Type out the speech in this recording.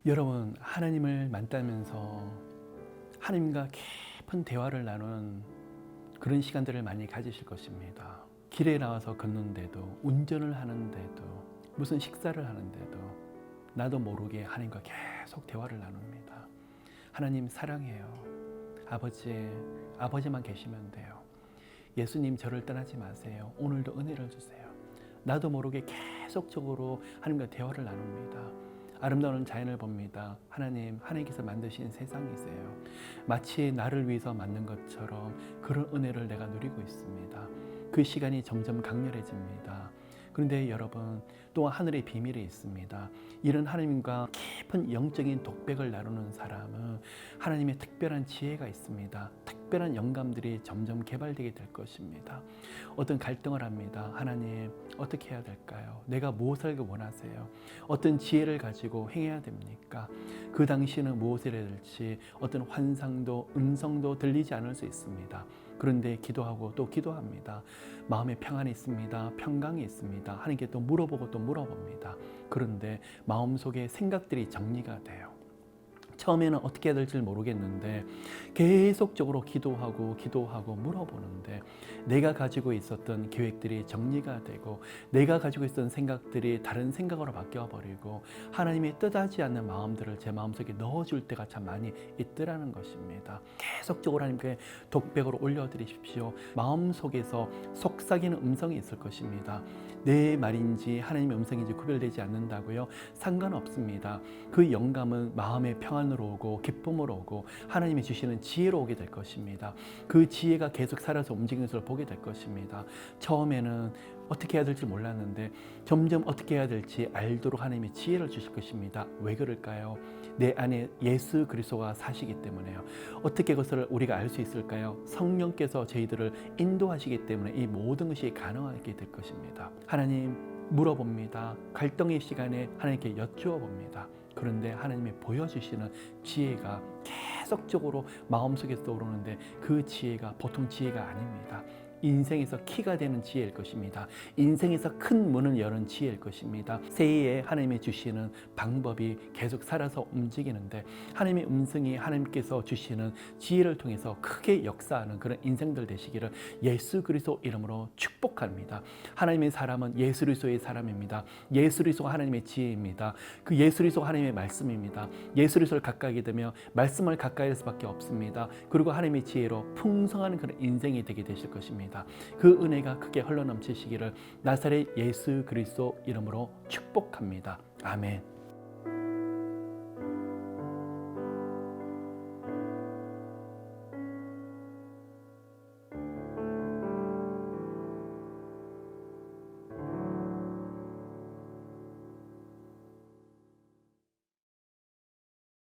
여러분, 하나님을 만나면서 하나님과 깊은 대화를 나누는 그런 시간들을 많이 가지실 것입니다. 길에 나와서 걷는데도, 운전을 하는데도, 무슨 식사를 하는데도 나도 모르게 하나님과 계속 대화를 나눕니다. 하나님 사랑해요. 아버지만 계시면 돼요. 예수님 저를 떠나지 마세요. 오늘도 은혜를 주세요. 나도 모르게 계속적으로 하나님과 대화를 나눕니다. 아름다운 자연을 봅니다. 하나님께서 만드신 세상이세요. 마치 나를 위해서 만든 것처럼 그런 은혜를 내가 누리고 있습니다. 그 시간이 점점 강렬해집니다. 그런데 여러분, 또한 하늘의 비밀이 있습니다. 이런 하나님과 깊은 영적인 독백을 나누는 사람은 하나님의 특별한 지혜가 있습니다. 특별한 영감들이 점점 개발되게 될 것입니다. 어떤 갈등을 합니다. 하나님, 어떻게 해야 될까요? 내가 무엇을 원하세요? 어떤 지혜를 가지고 행해야 됩니까? 그 당시에는 무엇을 해야 될지 어떤 환상도 음성도 들리지 않을 수 있습니다. 그런데 기도하고 또 기도합니다. 마음에 평안이 있습니다. 평강이 있습니다. 하나님께 또 물어보고 또 물어봅니다. 그런데 마음속에 생각들이 정리가 돼요. 처음에는 어떻게 해야 될지 모르겠는데 계속적으로 기도하고 물어보는데 내가 가지고 있었던 계획들이 정리가 되고 내가 가지고 있었던 생각들이 다른 생각으로 바뀌어버리고 하나님의 뜻하지 않는 마음들을 제 마음속에 넣어줄 때가 참 많이 있더라는 것입니다. 계속적으로 하나님께 독백으로 올려드리십시오. 마음속에서 속삭이는 음성이 있을 것입니다. 내 말인지 하나님의 음성인지 구별되지 않는다고요? 상관없습니다. 그 영감은 마음의 평안으로 오고 기쁨으로 오고 하나님이 주시는 지혜로 오게 될 것입니다. 그 지혜가 계속 살아서 움직이는 것을 보게 될 것입니다. 처음에는 어떻게 해야 될지 몰랐는데 점점 어떻게 해야 될지 알도록 하나님이 지혜를 주실 것입니다. 왜 그럴까요? 내 안에 예수 그리스도가 사시기 때문에요. 어떻게 그것을 우리가 알 수 있을까요? 성령께서 저희들을 인도하시기 때문에 이 모든 것이 가능하게 될 것입니다. 하나님 물어봅니다. 갈등의 시간에 하나님께 여쭈어 봅니다. 그런데 하나님이 보여주시는 지혜가 계속적으로 마음속에서 떠오르는데 그 지혜가 보통 지혜가 아닙니다. 인생에서 키가 되는 지혜일 것입니다. 인생에서 큰 문을 여는 지혜일 것입니다. 새해에 하나님이 주시는 방법이 계속 살아서 움직이는데 하나님의 음성이 하나님께서 주시는 지혜를 통해서 크게 역사하는 그런 인생들 되시기를 예수 그리스도 이름으로 축복합니다. 하나님의 사람은 예수 그리스도의 사람입니다. 예수 그리스도가 하나님의 지혜입니다. 그 예수 그리스도가 하나님의 말씀입니다. 예수 그리스도를 가까이 되며 말씀을 가까이 할 수밖에 없습니다. 그리고 하나님의 지혜로 풍성한 그런 인생이 되게 되실 것입니다. 그 은혜가 크게 흘러넘치시기를 나사렛 예수 그리스도 이름으로 축복합니다. 아멘.